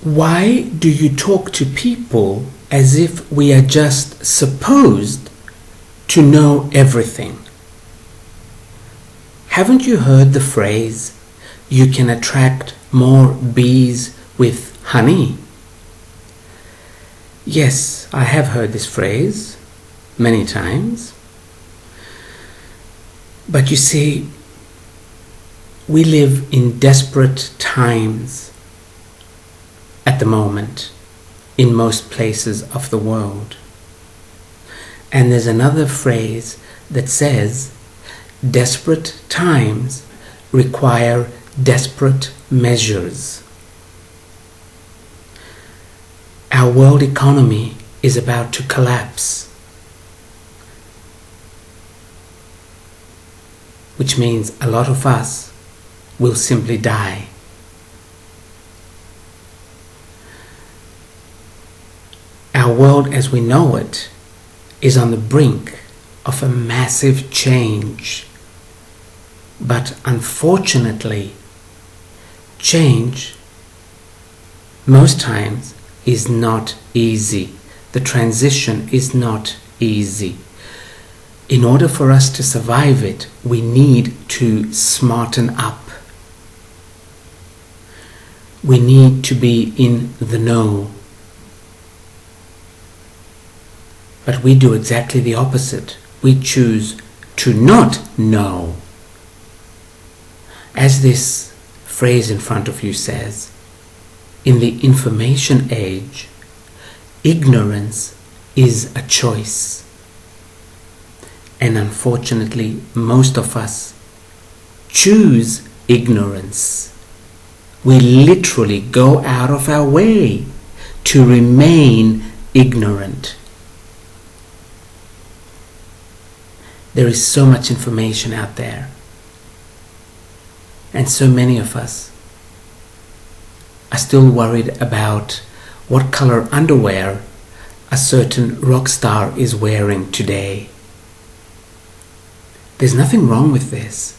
Why do you talk to people as if we are just supposed to know everything? Haven't you heard the phrase, you can attract more bees with honey? Yes, I have heard this phrase many times. But you see, we live in desperate times at the moment in most places of the world. And there's another phrase that says, desperate times require desperate measures. Our world economy is about to collapse, which means a lot of us will simply die. Our world as we know it is on the brink of a massive change. But unfortunately, change most times is not easy. The transition is not easy. In order for us to survive it, we need to smarten up. We need to be in the know. But we do exactly the opposite. We choose to not know. As this phrase in front of you says, in the information age, ignorance is a choice. And unfortunately, most of us choose ignorance. We literally go out of our way to remain ignorant. There is so much information out there. And so many of us are still worried about what color underwear a certain rock star is wearing today. There's nothing wrong with this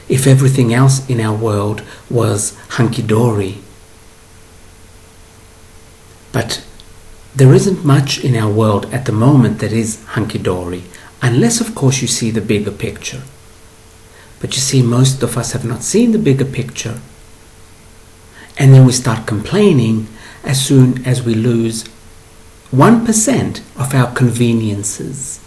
if everything else in our world was hunky-dory. But there isn't much in our world at the moment that is hunky-dory, unless of course you see the bigger picture. But you see, most of us have not seen the bigger picture. And then we start complaining as soon as we lose 1% of our conveniences.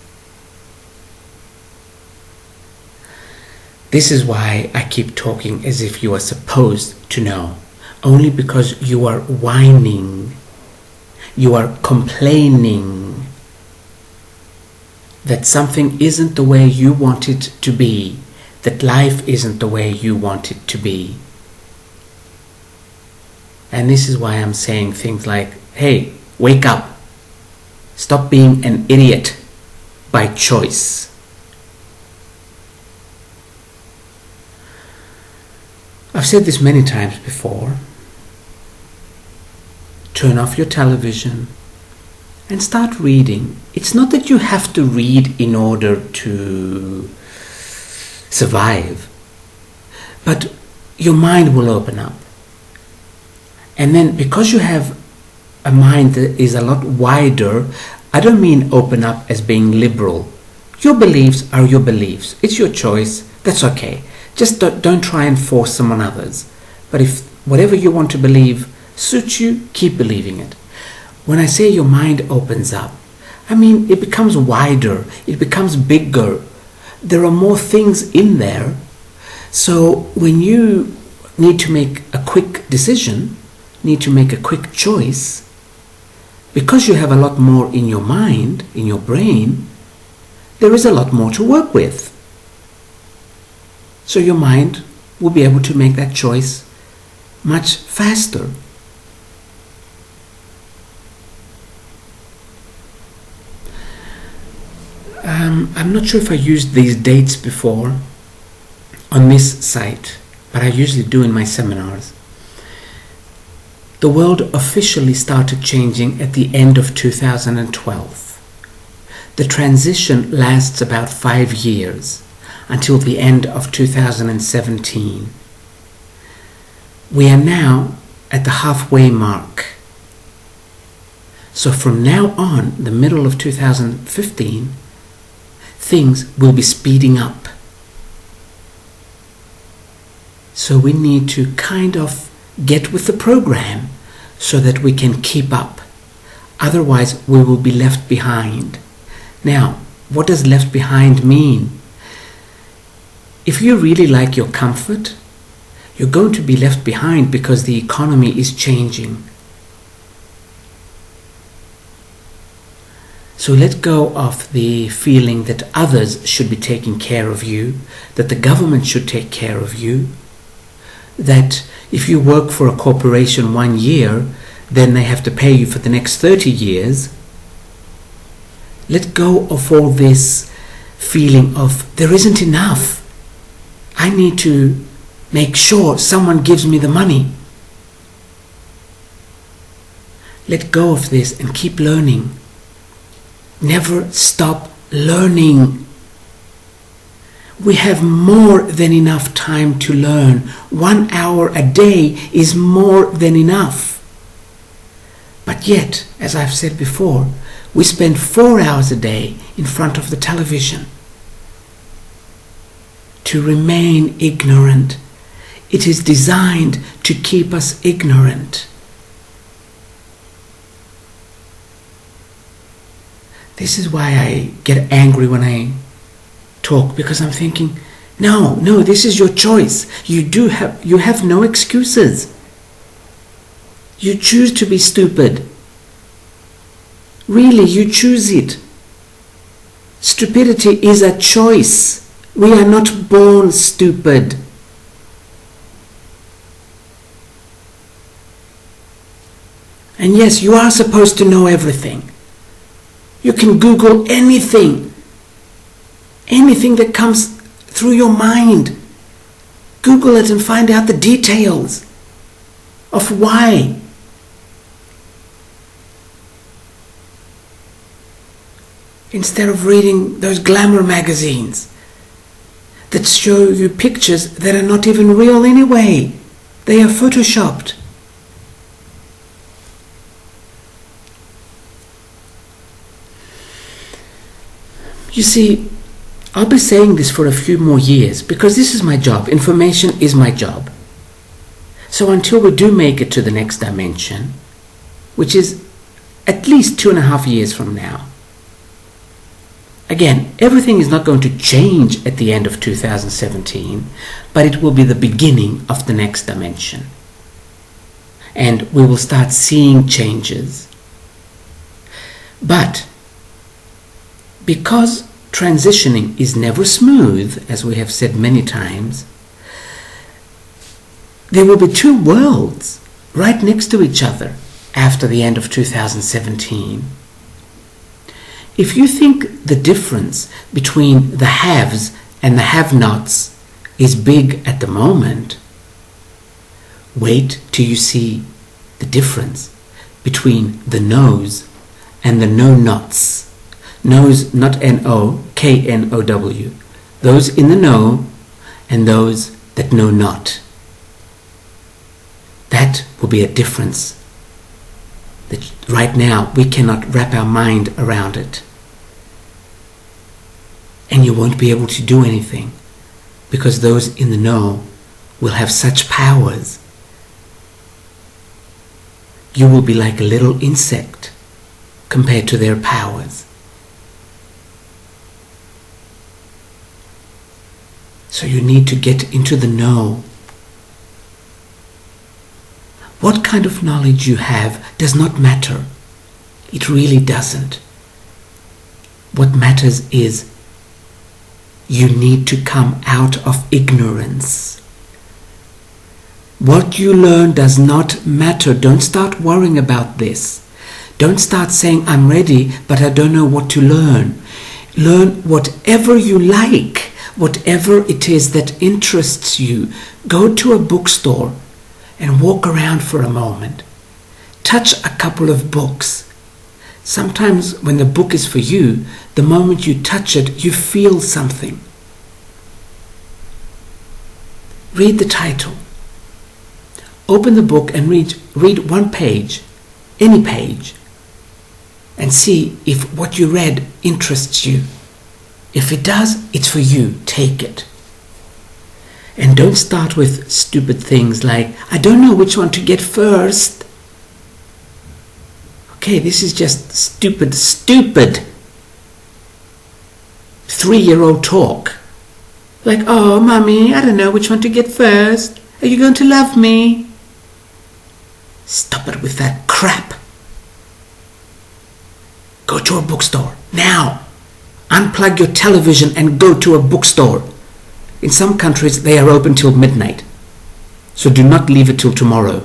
This is why I keep talking as if you are supposed to know. Only because you are whining, you are complaining that something isn't the way you want it to be, that life isn't the way you want it to be. And this is why I'm saying things like, hey, wake up. Stop being an idiot by choice. I've said this many times before. Turn off your television and start reading. It's not that you have to read in order to survive, but your mind will open up. And then because you have a mind that is a lot wider, I don't mean open up as being liberal. Your beliefs are your beliefs. It's your choice. That's okay. Just don't try and force them on others. But if whatever you want to believe suits you, keep believing it. When I say your mind opens up, I mean it becomes wider, it becomes bigger. There are more things in there. So when you need to make a quick decision, need to make a quick choice, because you have a lot more in your mind, in your brain, there is a lot more to work with. So your mind will be able to make that choice much faster. I'm not sure if I used these dates before on this site, but I usually do in my seminars. The world officially started changing at the end of 2012. The transition lasts about 5 years, until the end of 2017. We are now at the halfway mark. So from now on, the middle of 2015, things will be speeding up. So we need to kind of get with the program so that we can keep up. Otherwise, we will be left behind. Now, what does left behind mean? If you really like your comfort, you're going to be left behind because the economy is changing. So let go of the feeling that others should be taking care of you, that the government should take care of you, that if you work for a corporation 1 year, then they have to pay you for the next 30 years. Let go of all this feeling of there isn't enough. I need to make sure someone gives me the money. Let go of this and keep learning. Never stop learning. We have more than enough time to learn. 1 hour a day is more than enough. But yet, as I've said before, we spend 4 hours a day in front of the television. To remain ignorant. It is designed to keep us ignorant. This is why I get angry when I talk, because I'm thinking, no, this is your choice. You have no excuses. You choose to be stupid. Really, you choose it. Stupidity is a choice. We are not born stupid. And yes, you are supposed to know everything. You can Google anything that comes through your mind. Google it and find out the details of why. Instead of reading those glamour magazines that show you pictures that are not even real anyway. They are photoshopped. You see, I'll be saying this for a few more years because this is my job. Information is my job. So until we do make it to the next dimension, which is at least 2.5 years from now, again, everything is not going to change at the end of 2017, but it will be the beginning of the next dimension. And we will start seeing changes. But because transitioning is never smooth, as we have said many times, there will be two worlds right next to each other after the end of 2017. If you think the difference between the haves and the have-nots is big at the moment, wait till you see the difference between the knows and the know-nots. Knows, not N-O, K-N-O-W. Those in the know and those that know not. That will be a difference that right now we cannot wrap our mind around it. And you won't be able to do anything because those in the know will have such powers. You will be like a little insect compared to their powers. So you need to get into the know. What kind of knowledge you have does not matter. It really doesn't. What matters is you need to come out of ignorance. What you learn does not matter. Don't start worrying about this. Don't start saying, I'm ready, but I don't know what to learn. Learn whatever you like. Whatever it is that interests you. Go to a bookstore and walk around for a moment. Touch a couple of books. Sometimes when the book is for you, the moment you touch it, you feel something. Read the title. Open the book and read one page, any page, and see if what you read interests you. If it does, it's for you. Take it. And don't start with stupid things like, I don't know which one to get first. Okay, this is just stupid 3-year-old talk. Like, oh, mommy, I don't know which one to get first. Are you going to love me? Stop it with that crap. Go to a bookstore now. Unplug your television and go to a bookstore. In some countries, they are open till midnight. So do not leave it till tomorrow.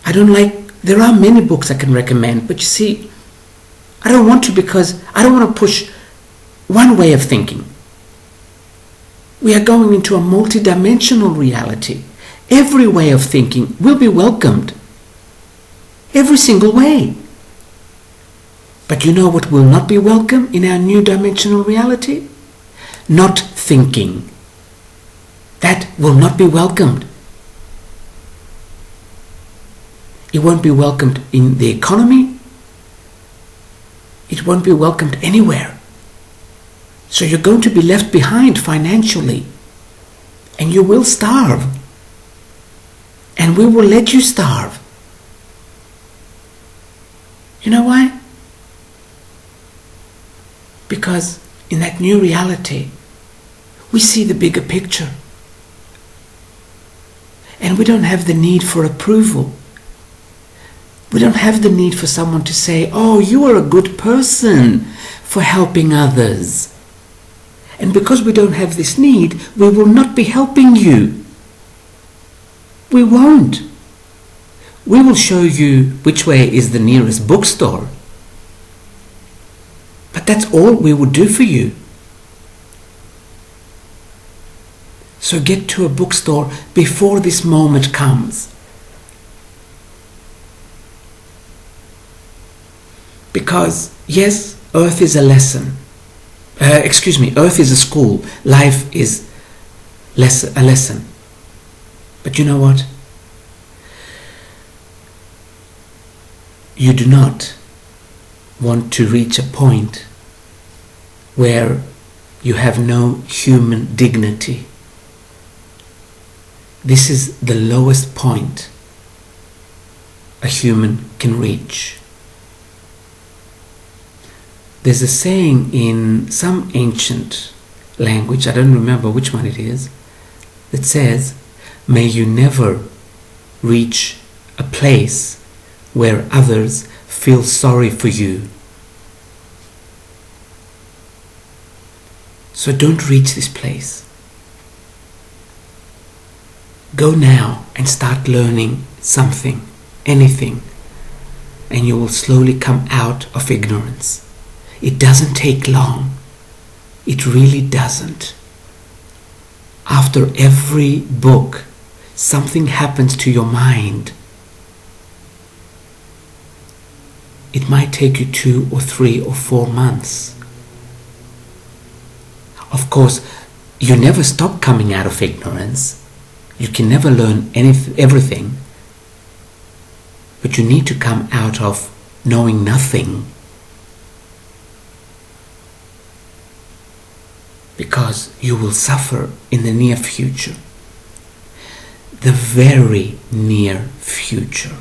There are many books I can recommend, but you see, I don't want to, because I don't want to push one way of thinking. We are going into a multidimensional reality. Every way of thinking will be welcomed. Every single way. But you know what will not be welcome in our new dimensional reality? Not thinking. That will not be welcomed. It won't be welcomed in the economy. It won't be welcomed anywhere. So you're going to be left behind financially. And you will starve. And we will let you starve. You know why? Because in that new reality, we see the bigger picture. And we don't have the need for approval. We don't have the need for someone to say, oh, you are a good person for helping others. And because we don't have this need, we will not be helping you. We won't. We will show you which way is the nearest bookstore. But that's all we will do for you. So get to a bookstore before this moment comes. Because, yes, Earth is a lesson. Earth is a school. Life is a lesson. But you know what? You do not want to reach a point where you have no human dignity. This is the lowest point a human can reach. There's a saying in some ancient language, I don't remember which one it is, that says, may you never reach a place where others feel sorry for you. So don't reach this place. Go now and start learning something, anything, and you will slowly come out of ignorance. It doesn't take long. It really doesn't. After every book, something happens to your mind. It might take you 2 or 3 or 4 months. Of course, you never stop coming out of ignorance. You can never learn everything. But you need to come out of knowing nothing. Because you will suffer in the near future. The very near future.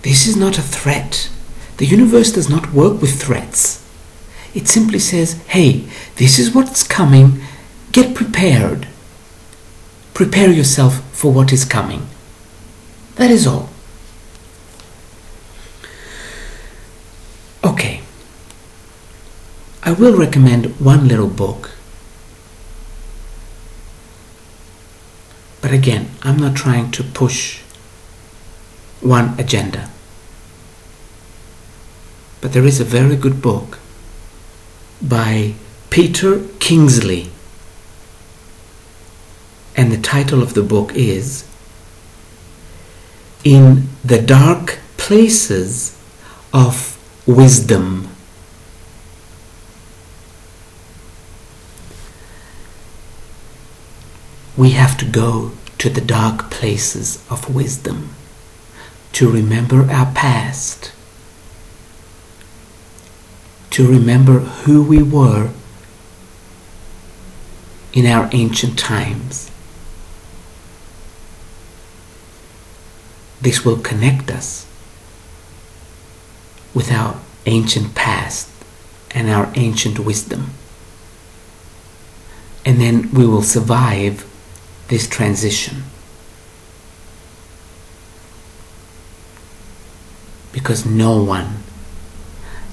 This is not a threat. The universe does not work with threats. It simply says, hey, this is what's coming. Get prepared. Prepare yourself for what is coming. That is all. Okay. I will recommend one little book. But again, I'm not trying to push one agenda. But there is a very good book by Peter Kingsley. And the title of the book is In the Dark Places of Wisdom. we have to go to the dark places of wisdom to remember our past, to remember who we were in our ancient times. This will connect us with our ancient past and our ancient wisdom. And then we will survive this transition. Because no one,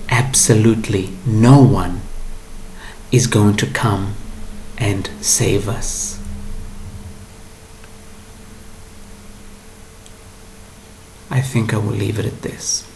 absolutely no one, is going to come and save us. I think I will leave it at this.